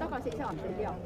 tagasi ei saa teil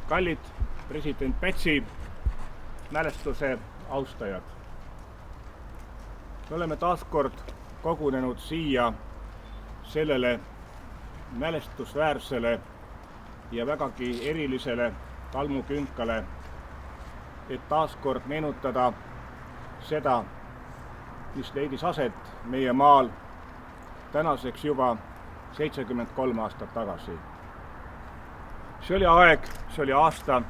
Kallid president Pätsi mälestuse austajad. Me oleme taas kord kogunenud siia sellele mälestusväärsele ja vägagi erilisele talmukünkale, et taas kord meenutada seda, mis leidis aset meie maal tänaseks juba 73 aastat tagasi. See oli aeg, see oli aasta,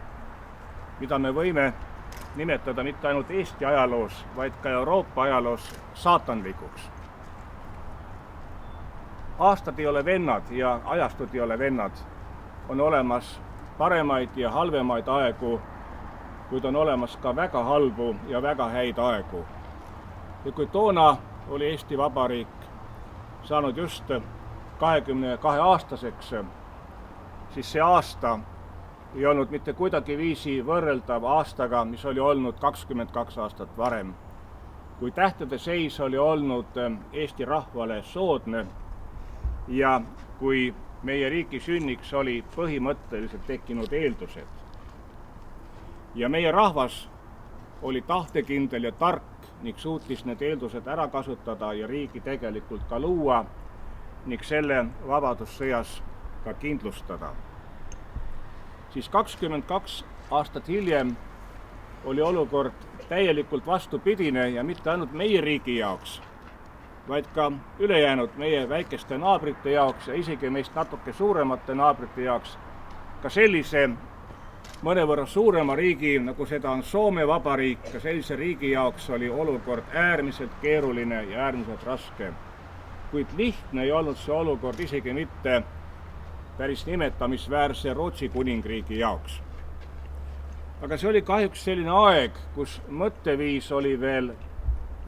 mida me võime nimetada mitte ainult Eesti ajaloos, vaid ka Euroopa ajaloos saatanlikuks. Aastad ei ole vennad ja ajastud ei ole vennad. On olemas paremaid ja halvemaid aegu, kuid on olemas ka väga halbu ja väga häid aegu. Ja kui toona oli Eesti Vabariik saanud just 22-aastaseks, siis see aasta ei olnud mitte kuidagiviisi võrreldav aastaga, mis oli olnud 22 aastat varem. Kui tähtede seis oli olnud Eesti rahvale soodne ja kui meie riigi sünniks oli põhimõtteliselt tekkinud eeldused. Ja meie rahvas oli tahtekindel ja tark ning suutis need eeldused ära kasutada ja riigi tegelikult ka luua, ning selle vabadussõjas ka kindlustada. Siis 22 aastat hiljem oli olukord täielikult vastupidine ja mitte ainult meie riigi jaoks, vaid ka ülejäänud meie väikeste naabrite jaoks ja isegi meist natuke suuremate naabrite jaoks, ka sellise mõnevõrra suurema riigi, nagu seda on Soome Vabariik, ka sellise riigi jaoks oli olukord äärmiselt keeruline ja äärmiselt raske. Kuid lihtne ei olnud see olukord isegi mitte päris nimetamisväärse Rootsi kuningriigi jaoks. Aga see oli kahjuks selline aeg, kus mõtteviis oli veel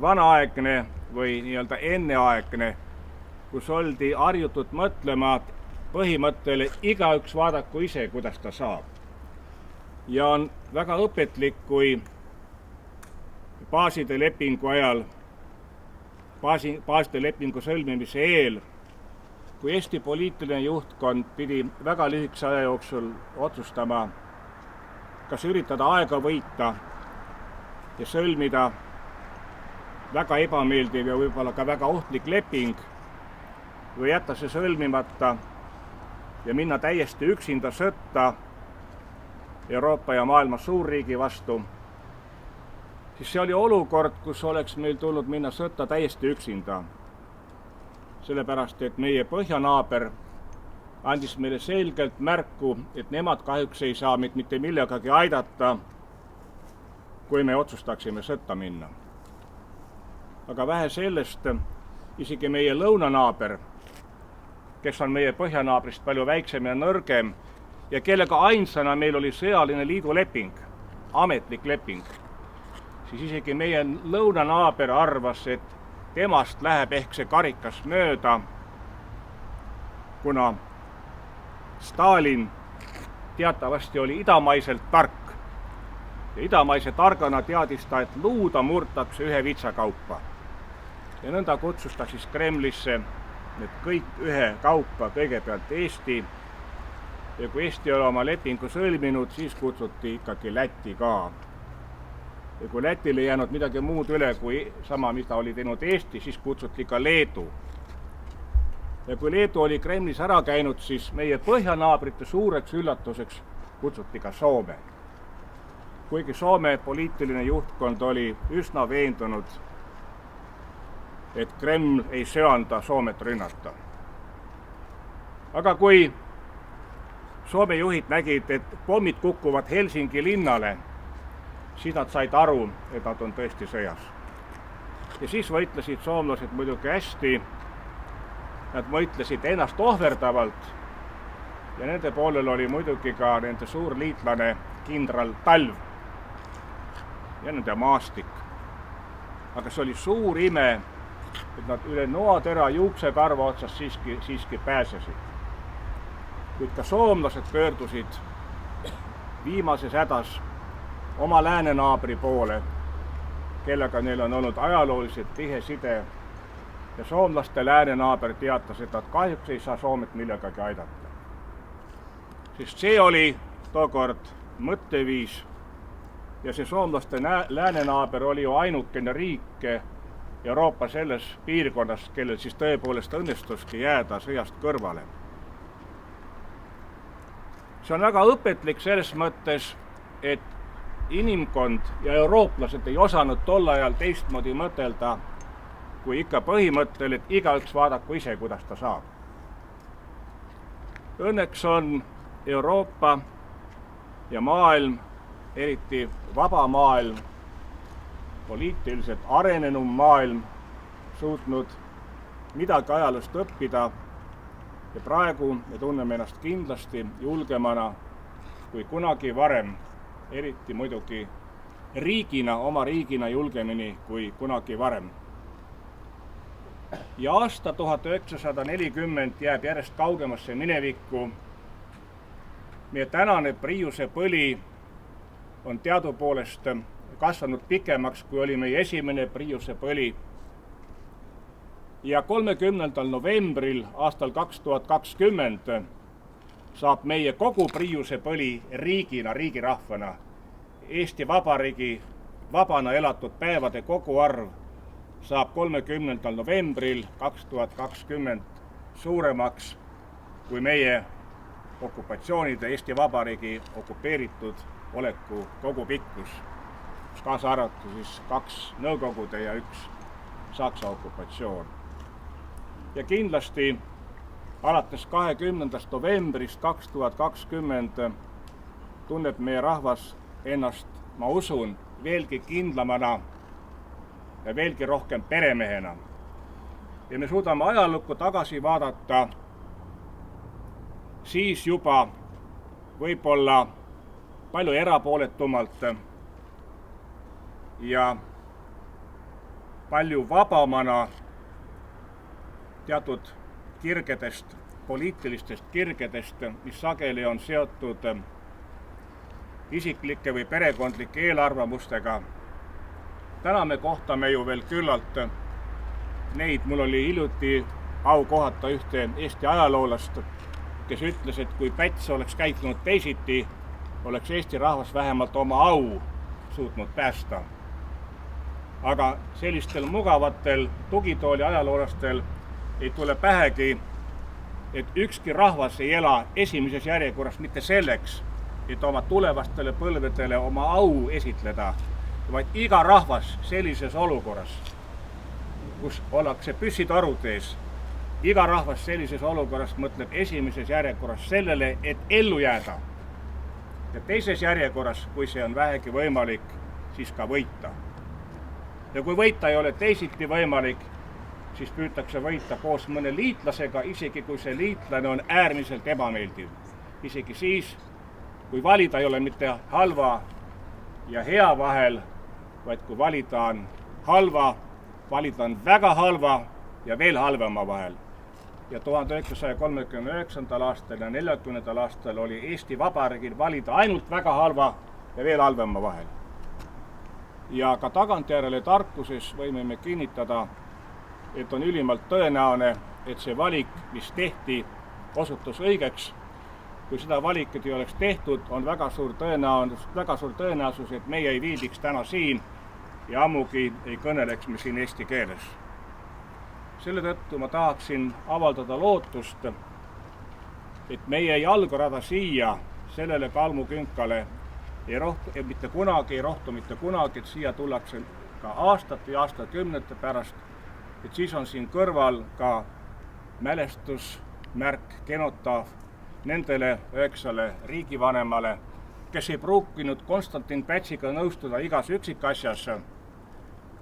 vanaaegne või nii-öelda enneaegne, kus oldi harjutud mõtlema põhimõttele igaüks vaadaku ise, kuidas ta saab. Ja on väga õpetlik, kui baaside lepingu ajal, baaside lepingu sõlmimise eel, kui Eesti poliitiline juhtkond pidi väga lühikese aja jooksul otsustama, kas üritada aega võita ja sõlmida väga ebameeldiv ja võib-olla ka väga ohtlik leping või jätta see sõlmimata ja minna täiesti üksinda sõtta Euroopa ja maailma suurriigi vastu, siis see oli olukord, kus oleks meil tulnud minna sõtta täiesti üksinda. Sellepärast, et meie põhjanaaber andis meile selgelt märku, et nemad kahjuks ei saa meid mitte millegagi aidata, kui me otsustaksime sõtta minna. Aga vähe sellest, isegi meie lõunanaaber, kes on meie põhjanaabrist palju väiksem ja nõrgem ja kellega ainsana meil oli sõjaline liiduleping, ametlik leping, siis isegi meie lõunanaaber arvas, et temast läheb ehk see karikas mööda, kuna Stalin teatavasti oli idamaiselt tark ja idamaise targana teadis ta, et luuda murtakse ühe vitsakaupa. Ja nõnda kutsus ta siis Kremlisse need kõik ühe kaupa, kõigepealt Eesti, ja kui Eesti oli oma lepingu sõlminud, siis kutsuti ikkagi Läti ka. Ja kui Lätil ei jäänud midagi muud üle kui sama, mida oli teinud Eesti, siis kutsuti ka Leedu. Ja kui Leedu oli Kremlis ära käinud, siis meie põhjanaabrite suureks üllatuseks kutsuti ka Soome. Kuigi Soome poliitiline juhtkond oli üsna veendunud, et Kreml ei söanda Soomet rünnata. Aga kui Soome juhid nägid, et pommid kukuvad Helsingi linnale, siis nad said aru, et nad on tõesti sõjas. Ja siis võitlesid soomlased muidugi hästi, nad võitlesid ennast ohverdavalt ja nende poolel oli muidugi ka nende suur liitlane kindral Talv ja nende maastik. Aga see oli suur ime, et nad üle noatera juuksekarva otsas siiski pääsesid. Kuid ka soomlased pöördusid viimases hädas oma läänenaabri poole, kellega neil on olnud ajalooliselt tihe side ja soomlaste läänenaaber teatas, et nad kahjuks ei saa Soomet millegagi aidata. Sest see oli tookord mõtteviis ja see soomlaste läänenaaber oli ju ainukene riik Euroopa selles piirkonnas, kellel siis tõepoolest õnnestuski jääda sõjast kõrvale. See on väga õpetlik selles mõttes, et inimkond ja eurooplased ei osanud tol ajal teistmoodi mõtelda, kui ikka põhimõttel, et igaüks vaadaku ise, kuidas ta saab. Õnneks on Euroopa ja maailm, eriti vaba maailm, poliitiliselt arenenum maailm, suutnud midagi ajaloost õppida ja praegu me tunneme ennast kindlasti julgemana kui kunagi varem, eriti muidugi riigina, oma riigina julgemini kui kunagi varem. Ja aasta 1940 jääb järjest kaugemasse minevikku. Meie tänane Priiuse põli on teadupoolest kasvanud pikemaks, kui oli meie esimene Priiuse põli. Ja 30. novembril aastal 2020 saab meie kogu Priiuse põli riigina, riigirahvana, Eesti Vabariigi vabana elatud päevade koguarv saab 30. novembril 2020 suuremaks kui meie okupatsioonide, Eesti Vabariigi okupeeritud oleku kogupikkus, kaasa arvatud siis 2 Nõukogude ja 1 Saksa okupatsioon. Ja kindlasti alates 20. novembrist 2020 tunneb meie rahvas ennast, ma usun, veelgi kindlamana ja veelgi rohkem peremehena. Ja me suudame ajalukku tagasi vaadata siis juba võib-olla palju erapooletumalt ja palju vabamana teatud kirgedest, poliitilistest kirgedest, mis sageli on seotud isiklike või perekondlike eelarvamustega. Täna me kohtame ju veel küllalt neid, mul oli hiljuti au kohata ühte Eesti ajaloolast, kes ütles, et kui Päts oleks käitunud teisiti, oleks Eesti rahvas vähemalt oma au suutnud päästa. Aga sellistel mugavatel tugitooli ajaloolastel ei tule pähegi, et ükski rahvas ei ela esimeses järjekorras mitte selleks, et oma tulevastele põlvedele oma au esitleda, vaid iga rahvas sellises olukorras, kus ollakse püssitorud ees, iga rahvas sellises olukorras mõtleb esimeses järjekorras sellele, et ellu jääda. Ja teises järjekorras, kui see on vähegi võimalik, siis ka võita. Ja kui võita ei ole teisiti võimalik, siis püütakse võita koos mõne liitlasega, isegi kui see liitlane on äärmiselt ebameeldiv. Isegi siis, kui valida ei ole mitte halva ja hea vahel, vaid kui valida on halva, valida on väga halva ja veel halvema vahel. Ja 1939. aastal ja 40. aastal oli Eesti Vabariigil valida ainult väga halva ja veel halvema vahel. Ja ka tagantjärele tarkuses võime me kinnitada, et on ülimalt tõenäoline, et see valik, mis tehti, osutus õigeks. Kui seda valikut ei oleks tehtud, on väga suur tõenäosus, et meie ei viibiks täna siin ja ammugi ei kõneleks me siin eesti keeles. Selle tõttu ma tahaksin avaldada lootust, et meie jalgrada siia, sellele kalmukünkale, mitte kunagi, et siia tullakse ka aastate ja aastakümnete pärast, et siis on siin kõrval ka mälestusmärk, genotaaf nendele 9 riigivanemale, kes ei pruukinud Konstantin Pätsiga nõustuda igas üksikasjas,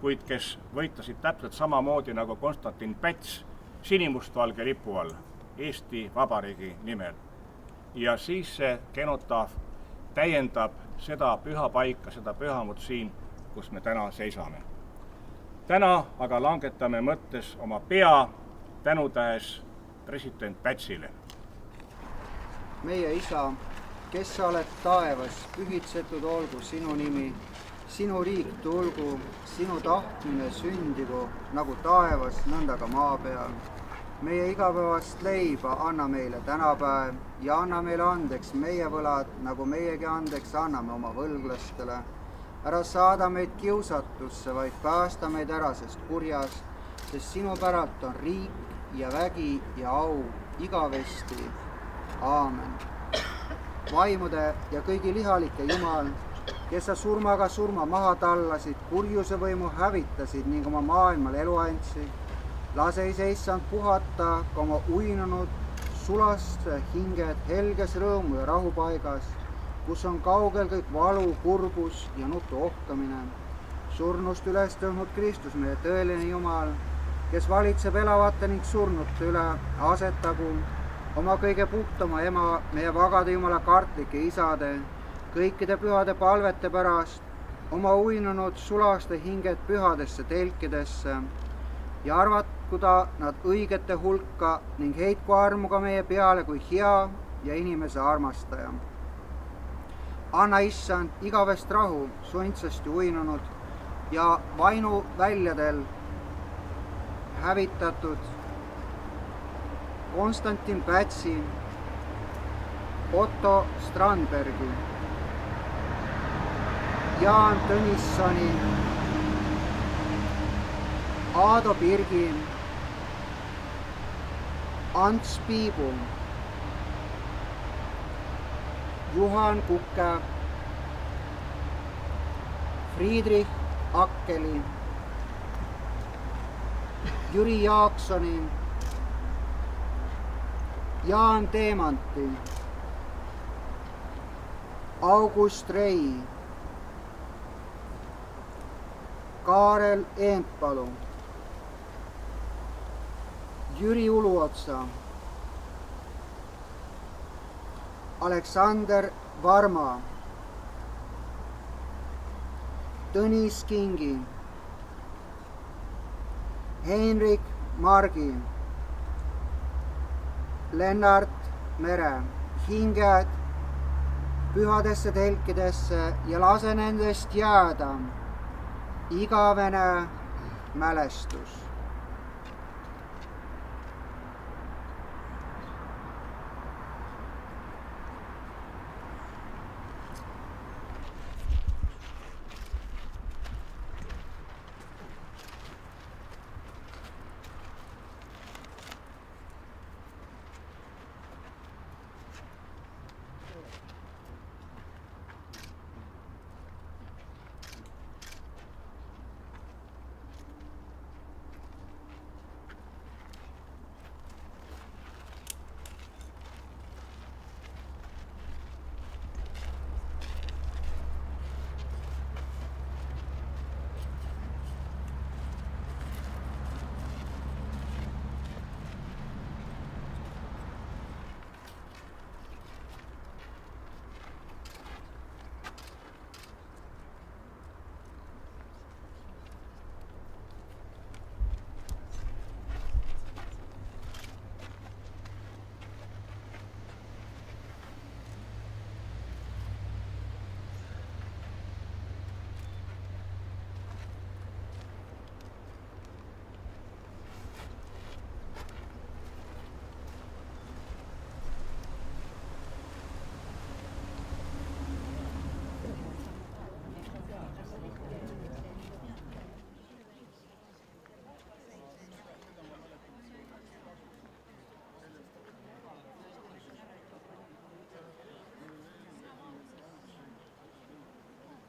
kuid kes võitlesid täpselt samamoodi nagu Konstantin Päts sinimustvalge lipu all Eesti Vabariigi nimel. Ja siis see genotaaf täiendab seda püha paika, seda pühamut siin, kus me täna seisame. Täna aga langetame mõttes oma pea tänutähes president Pätsile. Meie Isa, kes sa oled taevas, pühitsetud olgu sinu nimi, sinu riik tulgu, sinu tahtmine sündigu nagu taevas, nõnda ka maa peal. Meie igapäevast leiba anna meile tänapäev ja anna meile andeks meie võlad, nagu meiegi andeks anname oma võlglastele. Ära saada meid kiusatusse, vaid päästa meid ära sest kurjas, sest sinu päralt on riik ja vägi ja au igavesti. Aamen. Vaimude ja kõigi lihalike Jumal, kes sa surmaga surma maha tallasid, kurjuse võimu hävitasid ning oma maailmale elu andsid, lase issand puhata ka oma uinunud sulaste hinged helges rõõmu ja rahupaigas, kus on kaugel kõik valu, kurbus ja nutu ohkamine. Surnust üles tõusnud Kristus, meie tõeline Jumal, kes valitseb elavate ning surnute üle, asetagu oma kõige puhtama ema, meie vagade Jumala kartlike isade, kõikide pühade palvete pärast, oma uinunud sulaste hinged pühadesse telkidesse ja arvatku ta nad õigete hulka ning heitku armuga meie peale kui hea ja inimese armastaja. Anna issand igavest rahu sundsasti uinunud ja vainu väljadel hävitatud Konstantin Pätsi, Otto Strandbergi, Jaan Tõnissoni, Aado Pirgi, Ants Piibu, Juhan Kuke, Friedrich Akkeli, Jüri Jaaksoni, Jaan Teemanti, August Rei, Kaarel Eempalu, Jüri Uluotsa, Aleksander Varma, Tõnis Kingi, Heinrich Margi, Lennart Mere. Hinged pühadesse telkidesse ja lase nendest jääda igavene mälestus.